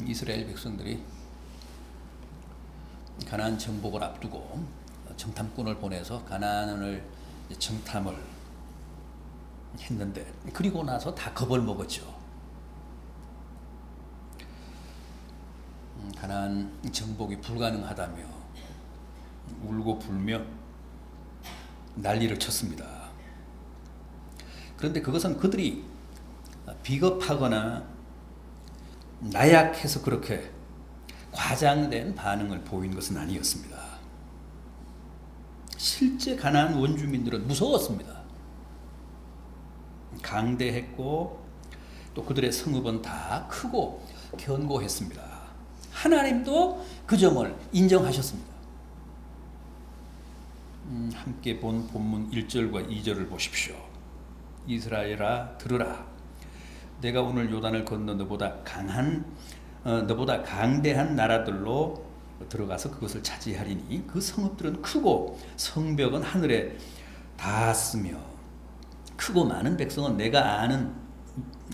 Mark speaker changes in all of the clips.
Speaker 1: 이스라엘 백성들이 가나안 정복을 앞두고 정탐꾼을 보내서 가나안을 정탐을 했는데, 그리고 나서 다 겁을 먹었죠. 가나안 정복이 불가능하다며 울고 불며 난리를 쳤습니다. 그런데 그것은 그들이 비겁하거나 나약해서 그렇게 과장된 반응을 보인 것은 아니었습니다. 실제 가나안 원주민들은 무서웠습니다. 강대했고 또 그들의 성읍은 다 크고 견고했습니다. 하나님도 그 점을 인정하셨습니다. 함께 본 본문 1절과 2절을 보십시오. 이스라엘아 들으라. 내가 오늘 요단을 건너 너보다 강대한 나라들로 들어가서 그것을 차지하리니 그 성읍들은 크고 성벽은 하늘에 닿았으며 크고 많은 백성은 내가 아는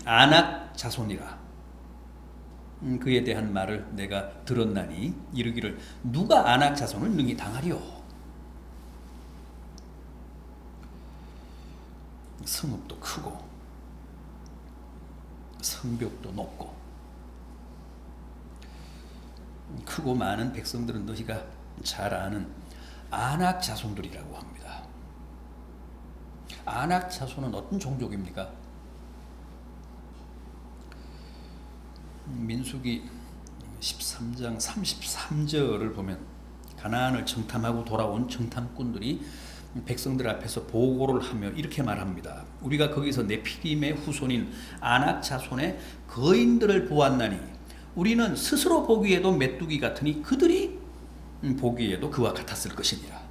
Speaker 1: 아낙 자손이라. 그에 대한 말을 내가 들었나니 이르기를 누가 아낙 자손을 능히 당하리요. 성읍도 크고 성벽도 높고 크고 많은 백성들은 너희가 잘 아는 아낙 자손들이라고 합니다. 아낙 자손은 어떤 종족입니까? 민수기 13장 33절을 보면 가나안을 정탐하고 돌아온 정탐꾼들이 백성들 앞에서 보고를 하며 이렇게 말합니다. 우리가 거기서 네피림의 후손인 아낙 자손의 거인들을 보았나니 우리는 스스로 보기에도 메뚜기 같으니 그들이 보기에도 그와 같았을 것이니라.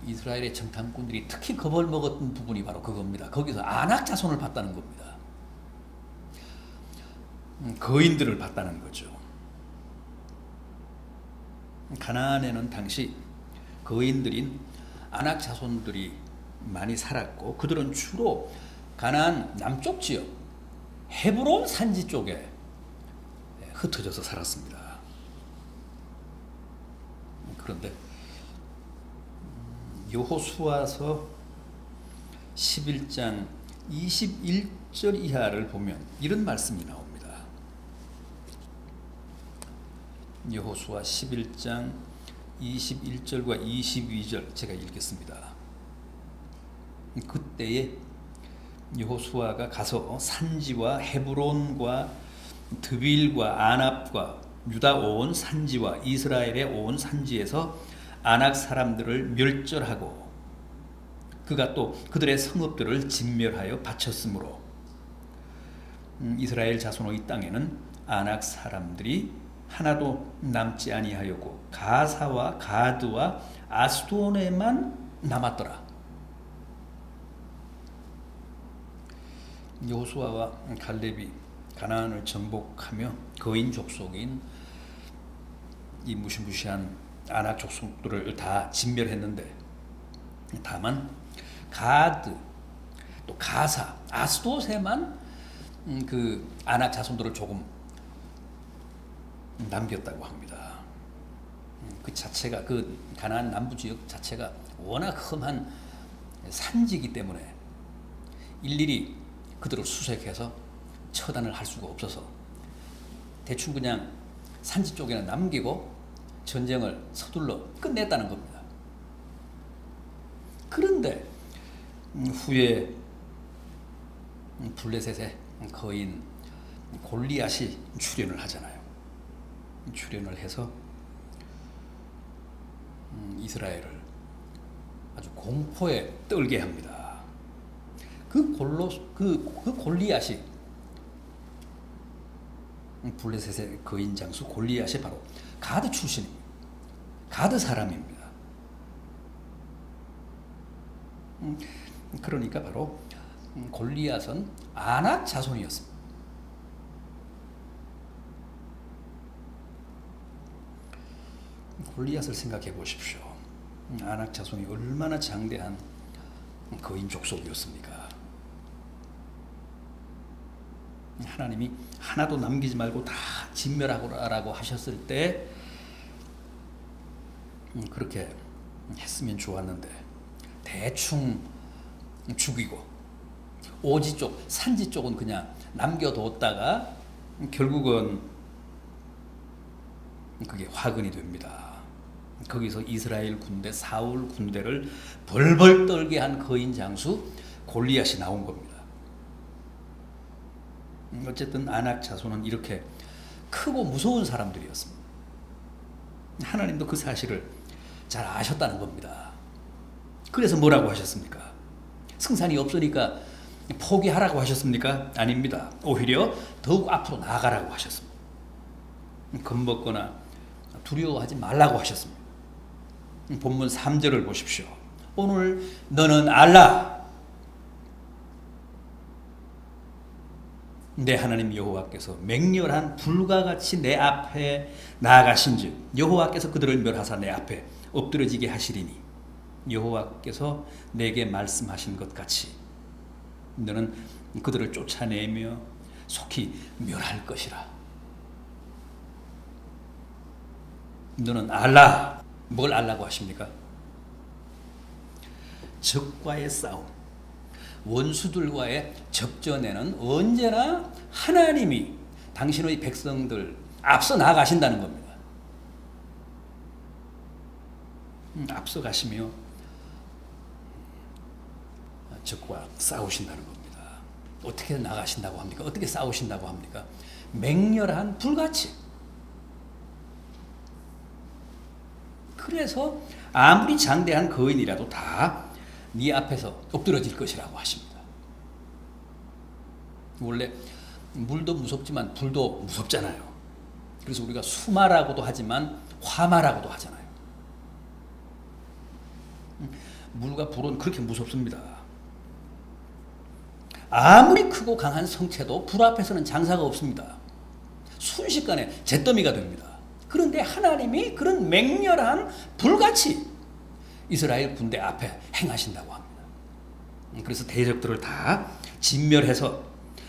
Speaker 1: 이스라엘의 정탐꾼들이 특히 겁을 먹었던 부분이 바로 그겁니다. 거기서 아낙 자손을 봤다는 겁니다. 거인들을 봤다는 거죠. 가나안에는 당시 거인들인 아낙 자손들이 많이 살았고 그들은 주로 가나안 남쪽 지역 헤브론 산지 쪽에 흩어져서 살았습니다. 그런데 여호수아서 11장 21절 이하를 보면 이런 말씀이 나옵니다. 여호수아 11장 21절과 22절 제가 읽겠습니다. 그때에 여호수아가 가서 산지와 헤브론과 드빌과 아납과 유다 온 산지와 이스라엘의 온 산지에서 아낙 사람들을 멸절하고 그가 또 그들의 성읍들을 진멸하여 바쳤으므로 이스라엘 자손의 땅에는 아낙 사람들이 하나도 남지 아니하였고 가사와 가드와 아스돈에만 남았더라. 여호수아와 갈렙이 가나안을 정복하며 거인 족속인 이 무시무시한 아낙 족속들을 다 진멸했는데 다만 가드 또 가사 아스돗에만 그 아낙 자손들을 조금 남겼다고 합니다. 그 자체가 그 가나안 남부 지역 자체가 워낙 험한 산지이기 때문에 일일이 그들을 수색해서 처단을 할 수가 없어서 대충 그냥 산지 쪽에는 남기고 전쟁을 서둘러 끝냈다는 겁니다. 그런데 후에 블레셋의 거인 골리앗이 출현을 하잖아요. 출현을 해서 이스라엘을 아주 공포에 떨게 합니다. 그 골리앗이 블레셋의 거인 장수 골리앗이 바로 가드 출신입니다. 가드 사람입니다. 그러니까 바로 골리앗은 아낙 자손이었습니다. 골리앗을 생각해 보십시오. 아낙 자손이 얼마나 장대한 거인 족속이었습니까? 하나님이 하나도 남기지 말고 다 진멸하라고 하셨을 때 그렇게 했으면 좋았는데 대충 죽이고 오지 쪽, 산지 쪽은 그냥 남겨뒀다가 결국은 그게 화근이 됩니다. 거기서 이스라엘 군대, 사울 군대를 벌벌 떨게 한 거인 장수 골리앗이 나온 겁니다. 어쨌든 아낙 자손은 이렇게 크고 무서운 사람들이었습니다. 하나님도 그 사실을 잘 아셨다는 겁니다. 그래서 뭐라고 하셨습니까? 승산이 없으니까 포기하라고 하셨습니까? 아닙니다. 오히려 더욱 앞으로 나아가라고 하셨습니다. 겁먹거나 두려워하지 말라고 하셨습니다. 본문 3절을 보십시오. 오늘 너는 알라. 내 하나님 여호와께서 맹렬한 불과 같이 내 앞에 나아가신즉 여호와께서 그들을 멸하사 내 앞에 엎드러지게 하시리니 여호와께서 내게 말씀하신 것 같이 너는 그들을 쫓아내며 속히 멸할 것이라. 너는 알라. 뭘 알라고 하십니까? 적과의 싸움, 원수들과의 적전에는 언제나 하나님이 당신의 백성들 앞서 나가신다는 겁니다. 앞서 가시며 적과 싸우신다는 겁니다. 어떻게 나가신다고 합니까? 어떻게 싸우신다고 합니까? 맹렬한 불같이. 그래서 아무리 장대한 거인이라도 다 네 앞에서 엎드러질 것이라고 하십니다. 원래 물도 무섭지만 불도 무섭잖아요. 그래서 우리가 수마라고도 하지만 화마라고도 하잖아요. 물과 불은 그렇게 무섭습니다. 아무리 크고 강한 성체도 불 앞에서는 장사가 없습니다. 순식간에 잿더미가 됩니다. 그런데 하나님이 그런 맹렬한 불같이 이스라엘 군대 앞에 행하신다고 합니다. 그래서 대적들을 다 진멸해서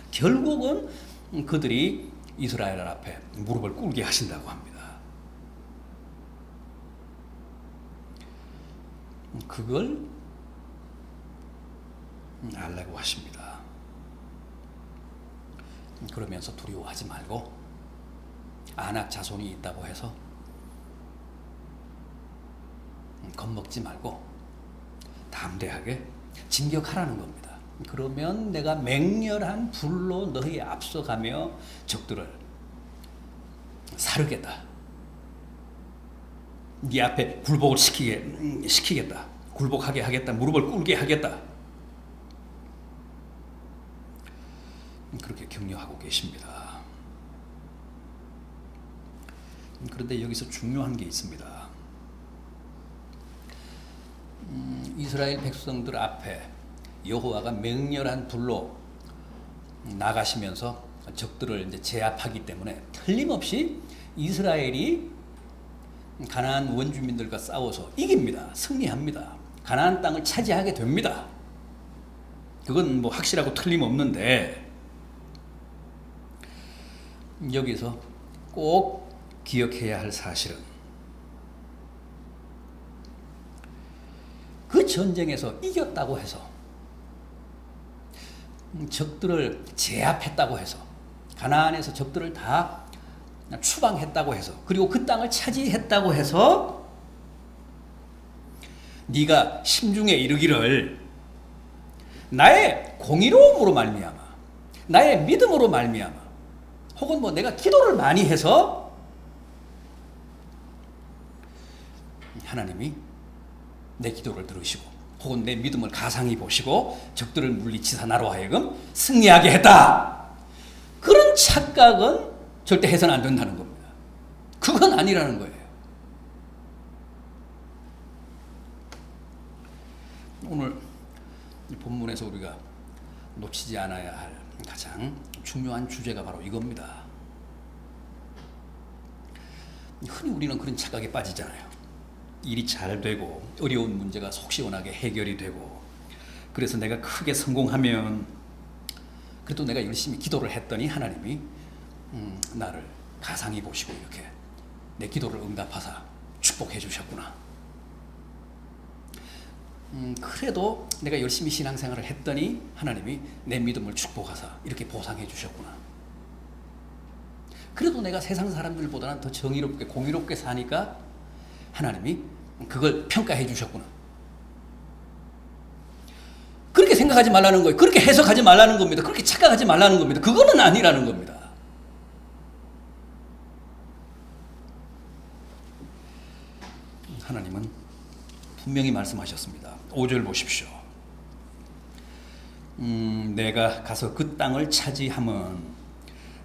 Speaker 1: 결국은 그들이 이스라엘 앞에 무릎을 꿇게 하신다고 합니다. 그걸 알라고 하십니다. 그러면서 두려워하지 말고 아낙 자손이 있다고 해서 겁먹지 말고 담대하게 진격하라는 겁니다. 그러면 내가 맹렬한 불로 너희 앞서가며 적들을 사르겠다. 네 앞에 굴복을 시키겠다. 굴복하게 하겠다. 무릎을 꿇게 하겠다. 그렇게 격려하고 계십니다. 그런데 여기서 중요한 게 있습니다. 이스라엘 백성들 앞에 여호와가 맹렬한 불로 나가시면서 적들을 이제 제압하기 때문에 틀림없이 이스라엘이 가나안 원주민들과 싸워서 이깁니다. 승리합니다. 가나안 땅을 차지하게 됩니다. 그건 뭐 확실하고 틀림없는데 여기서 꼭 기억해야 할 사실은 그 전쟁에서 이겼다고 해서 적들을 제압했다고 해서 가나안에서 적들을 다 추방했다고 해서 그리고 그 땅을 차지했다고 해서 네가 심중에 이르기를 나의 공의로움으로 말미암아 나의 믿음으로 말미암아 혹은 뭐 내가 기도를 많이 해서 하나님이 내 기도를 들으시고 혹은 내 믿음을 가상히 보시고 적들을 물리치사 나로 하여금 승리하게 했다. 그런 착각은 절대 해서는 안 된다는 겁니다. 그건 아니라는 거예요. 오늘 본문에서 우리가 놓치지 않아야 할 가장 중요한 주제가 바로 이겁니다. 흔히 우리는 그런 착각에 빠지잖아요. 일이 잘 되고 어려운 문제가 속 시원하게 해결이 되고 그래서 내가 크게 성공하면 그래도 내가 열심히 기도를 했더니 하나님이 나를 가상히 보시고 이렇게 내 기도를 응답하사 축복해 주셨구나. 그래도 내가 열심히 신앙생활을 했더니 하나님이 내 믿음을 축복하사 이렇게 보상해 주셨구나. 그래도 내가 세상 사람들보다는 더 정의롭게 공의롭게 사니까 하나님이 그걸 평가해 주셨구나. 그렇게 생각하지 말라는 거예요. 그렇게 해석하지 말라는 겁니다. 그렇게 착각하지 말라는 겁니다. 그거는 아니라는 겁니다. 하나님은 분명히 말씀하셨습니다. 5절 보십시오. 내가 가서 그 땅을 차지함은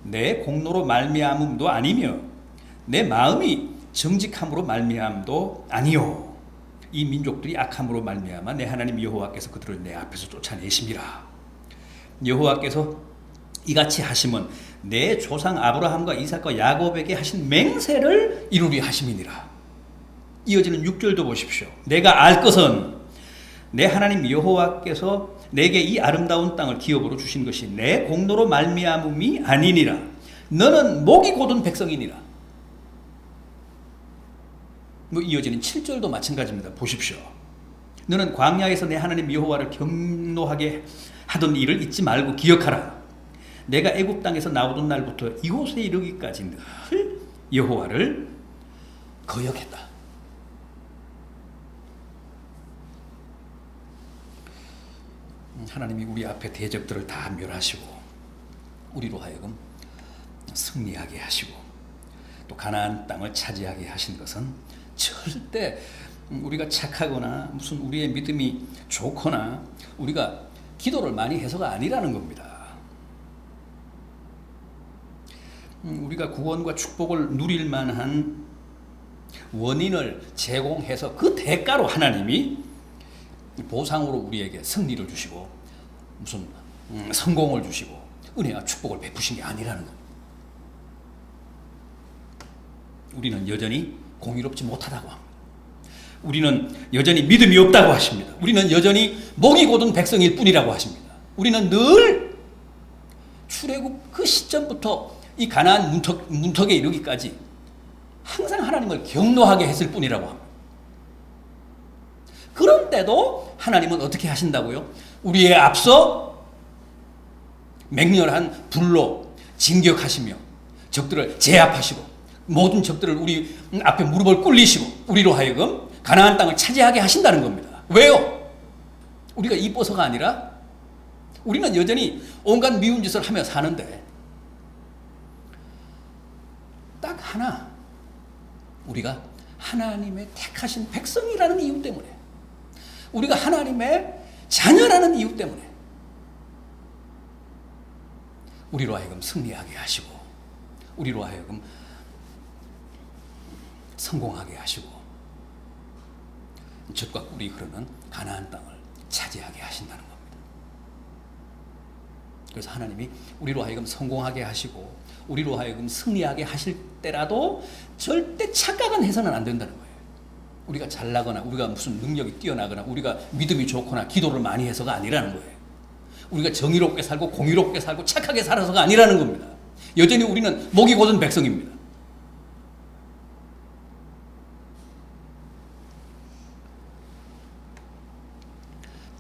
Speaker 1: 내 공로로 말미암음도 아니며 내 마음이 정직함으로 말미암도 아니요 이 민족들이 악함으로 말미암아 내 하나님 여호와께서 그들을 내 앞에서 쫓아내심이라. 여호와께서 이같이 하심은 내 조상 아브라함과 이삭과 야곱에게 하신 맹세를 이루리 하심이니라. 이어지는 6절도 보십시오. 내가 알 것은 내 하나님 여호와께서 내게 이 아름다운 땅을 기업으로 주신 것이 내 공로로 말미암음이 아니니라. 너는 목이 곧은 백성이니라. 이어지는 7절도 마찬가지입니다. 보십시오. 너는 광야에서 내 하나님 여호와를 경노하게 하던 일을 잊지 말고 기억하라. 내가 애굽 땅에서 나오던 날부터 이곳에 이르기까지 늘 여호와를 거역했다. 하나님이 우리 앞에 대적들을 다 멸하시고 우리로 하여금 승리하게 하시고 또 가나안 땅을 차지하게 하신 것은 절대 우리가 착하거나 무슨 우리의 믿음이 좋거나 우리가 기도를 많이 해서가 아니라는 겁니다. 우리가 구원과 축복을 누릴 만한 원인을 제공해서 그 대가로 하나님이 보상으로 우리에게 승리를 주시고 무슨 성공을 주시고 은혜와 축복을 베푸신 게 아니라는 겁니다. 우리는 여전히 공의롭지 못하다고 합니다. 우리는 여전히 믿음이 없다고 하십니다. 우리는 여전히 목이 곧은 백성일 뿐이라고 하십니다. 우리는 늘 출애굽 그 시점부터 이 가나안 문턱에 이르기까지 항상 하나님을 경노하게 했을 뿐이라고 합니다. 그런데도 하나님은 어떻게 하신다고요? 우리의 앞서 맹렬한 불로 진격하시며 적들을 제압하시고 모든 적들을 우리 앞에 무릎을 꿇리시고 우리로 하여금 가나안 땅을 차지하게 하신다는 겁니다. 왜요? 우리가 이뻐서가 아니라 우리는 여전히 온갖 미운 짓을 하며 사는데 딱 하나 우리가 하나님의 택하신 백성이라는 이유 때문에 우리가 하나님의 자녀라는 이유 때문에 우리로 하여금 승리하게 하시고 우리로 하여금 성공하게 하시고 젖과 꿀이 흐르는 가나안 땅을 차지하게 하신다는 겁니다. 그래서 하나님이 우리로 하여금 성공하게 하시고 우리로 하여금 승리하게 하실 때라도 절대 착각은 해서는 안 된다는 거예요. 우리가 잘나거나 우리가 무슨 능력이 뛰어나거나 우리가 믿음이 좋거나 기도를 많이 해서가 아니라는 거예요. 우리가 정의롭게 살고 공의롭게 살고 착하게 살아서가 아니라는 겁니다. 여전히 우리는 목이 곧은 백성입니다.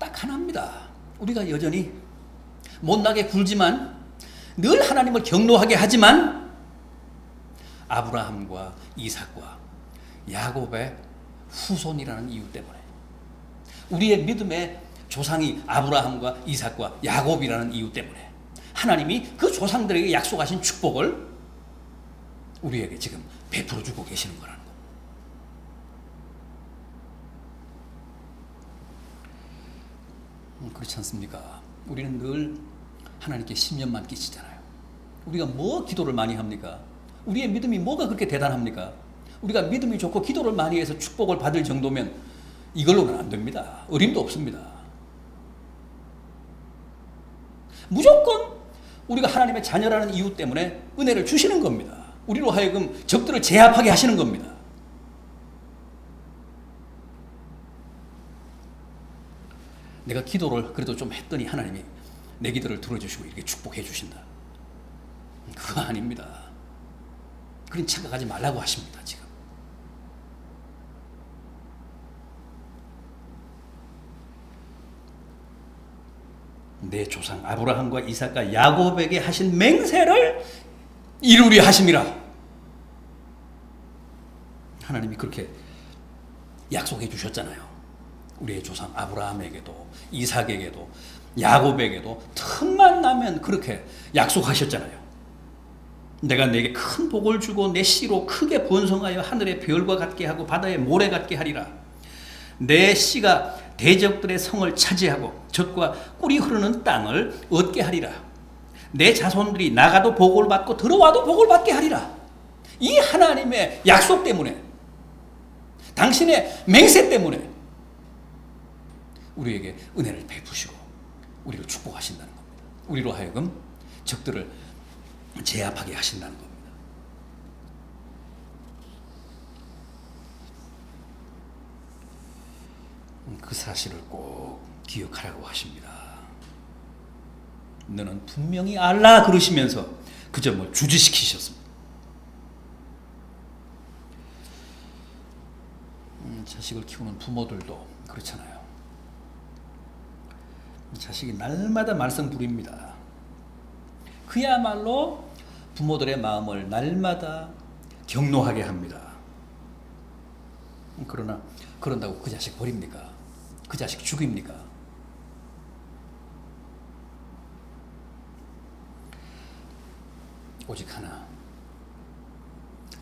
Speaker 1: 딱 하나입니다. 우리가 여전히 못나게 굴지만 늘 하나님을 경노하게 하지만 아브라함과 이삭과 야곱의 후손이라는 이유 때문에 우리의 믿음의 조상이 아브라함과 이삭과 야곱이라는 이유 때문에 하나님이 그 조상들에게 약속하신 축복을 우리에게 지금 베풀어 주고 계시는 거라는 겁니다. 그렇지 않습니까? 우리는 늘 하나님께 신념만 끼치잖아요. 우리가 뭐 기도를 많이 합니까? 우리의 믿음이 뭐가 그렇게 대단합니까? 우리가 믿음이 좋고 기도를 많이 해서 축복을 받을 정도면 이걸로는 안 됩니다. 어림도 없습니다. 무조건 우리가 하나님의 자녀라는 이유 때문에 은혜를 주시는 겁니다. 우리로 하여금 적들을 제압하게 하시는 겁니다. 내가 기도를 그래도 좀 했더니 하나님이 내 기도를 들어주시고 이렇게 축복해 주신다. 그거 아닙니다. 그런 착각하지 말라고 하십니다. 지금 내 조상 아브라함과 이삭과 야곱에게 하신 맹세를 이루리 하심이라. 하나님이 그렇게 약속해 주셨잖아요. 우리의 조상 아브라함에게도 이삭에게도 야곱에게도 틈만 나면 그렇게 약속하셨잖아요. 내가 내게 큰 복을 주고 내 씨로 크게 번성하여 하늘의 별과 같게 하고 바다의 모래 같게 하리라. 내 씨가 대적들의 성을 차지하고 젖과 꿀이 흐르는 땅을 얻게 하리라. 내 자손들이 나가도 복을 받고 들어와도 복을 받게 하리라. 이 하나님의 약속 때문에, 당신의 맹세 때문에 우리에게 은혜를 베푸시고 우리를 축복하신다는 겁니다. 우리로 하여금 적들을 제압하게 하신다는 겁니다. 그 사실을 꼭 기억하라고 하십니다. 너는 분명히 알라 그러시면서 그 점을 주지시키셨습니다. 자식을 키우는 부모들도 그렇잖아요. 자식이 날마다 말썽 부립니다. 그야말로 부모들의 마음을 날마다 경노하게 합니다. 그러나 그런다고 그 자식 버립니까? 그 자식 죽입니까? 오직 하나,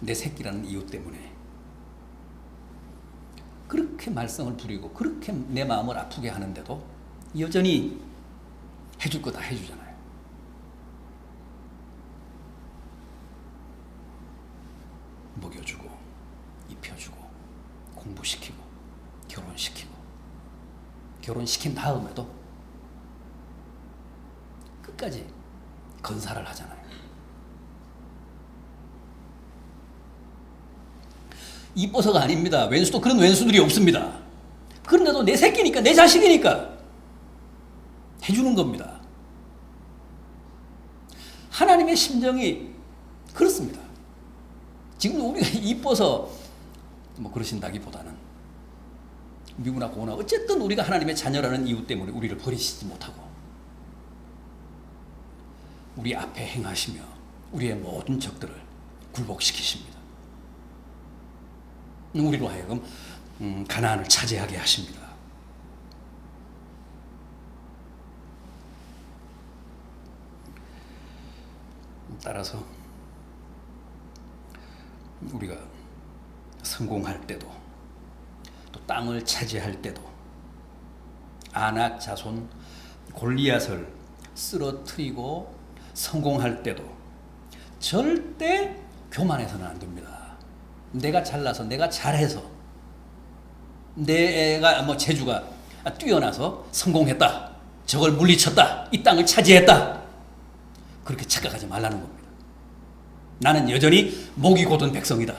Speaker 1: 내 새끼라는 이유 때문에 그렇게 말썽을 부리고 그렇게 내 마음을 아프게 하는데도 여전히 해줄 거 다 해주잖아요. 먹여주고 입혀주고 공부시키고 결혼시키고 결혼시킨 다음에도 끝까지 건사를 하잖아요. 이뻐서가 아닙니다. 왼수도 그런 왼수들이 없습니다. 그런데도 내 새끼니까, 내 자식이니까 해주는 겁니다. 하나님의 심정이 그렇습니다. 지금 우리가 이뻐서 뭐 그러신다기보다는 미우나 고우나 어쨌든 우리가 하나님의 자녀라는 이유 때문에 우리를 버리시지 못하고 우리 앞에 행하시며 우리의 모든 적들을 굴복시키십니다. 우리로 하여금 가나안을 차지하게 하십니다. 따라서 우리가 성공할 때도 또 땅을 차지할 때도 아낙 자손 골리앗을 쓰러뜨리고 성공할 때도 절대 교만해서는 안 됩니다. 내가 잘나서 내가 잘해서 내가 뭐 재주가 뛰어나서 성공했다, 저걸 물리쳤다, 이 땅을 차지했다, 그렇게 착각하지 말라는 겁니다. 나는 여전히 목이 곧은 백성이다,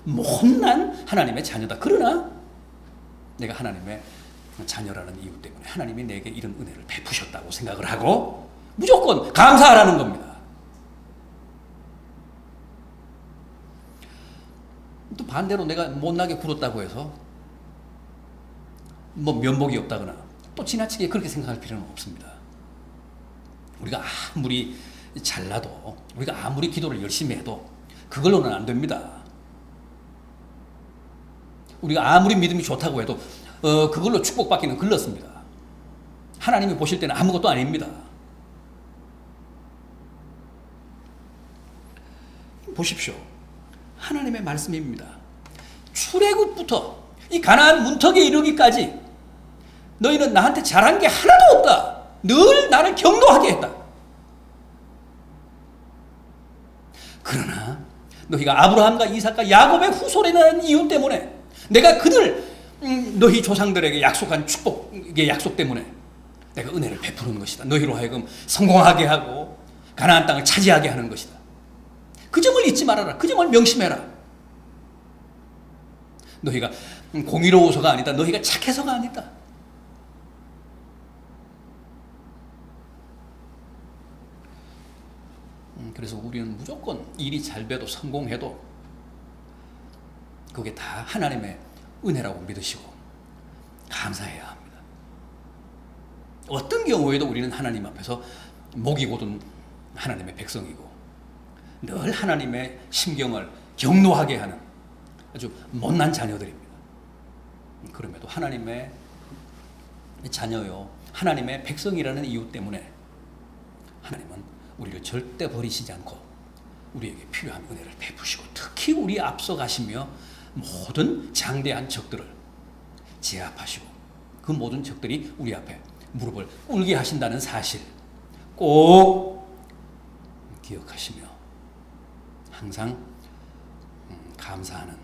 Speaker 1: 못난 하나님의 자녀다. 그러나 내가 하나님의 자녀라는 이유 때문에 하나님이 내게 이런 은혜를 베푸셨다고 생각을 하고 무조건 감사하라는 겁니다. 또 반대로 내가 못나게 굴었다고 해서 뭐 면목이 없다거나 또 지나치게 그렇게 생각할 필요는 없습니다. 우리가 아무리 잘나도, 우리가 아무리 기도를 열심히 해도 그걸로는 안 됩니다. 우리가 아무리 믿음이 좋다고 해도 그걸로 축복받기는 글렀습니다. 하나님이 보실 때는 아무것도 아닙니다. 보십시오. 하나님의 말씀입니다. 출애굽부터 이 가나안 문턱에 이르기까지 너희는 나한테 잘한 게 하나도 없다. 늘 나를 경노하게 했다. 그러나 너희가 아브라함과 이삭과 야곱의 후손이라는 이유 때문에 내가 그들 너희 조상들에게 약속한 축복의 약속 때문에 내가 은혜를 베푸는 것이다. 너희로 하여금 성공하게 하고 가나안 땅을 차지하게 하는 것이다. 그 점을 잊지 말아라. 그 점을 명심해라. 너희가 공의로워서가 아니다. 너희가 착해서가 아니다. 그래서 우리는 무조건 일이 잘 돼도 성공해도 그게 다 하나님의 은혜라고 믿으시고 감사해야 합니다. 어떤 경우에도 우리는 하나님 앞에서 목이 곧은 하나님의 백성이고 늘 하나님의 심경을 경노하게 하는 아주 못난 자녀들입니다. 그럼에도 하나님의 자녀요, 하나님의 백성이라는 이유 때문에 하나님은 우리를 절대 버리시지 않고 우리에게 필요한 은혜를 베푸시고 특히 우리 앞서 가시며 모든 장대한 적들을 제압하시고 그 모든 적들이 우리 앞에 무릎을 꿇게 하신다는 사실 꼭 기억하시며 항상 감사하는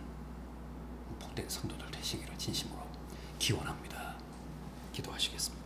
Speaker 1: 복된 성도들 되시기를 진심으로 기원합니다. 기도하시겠습니다.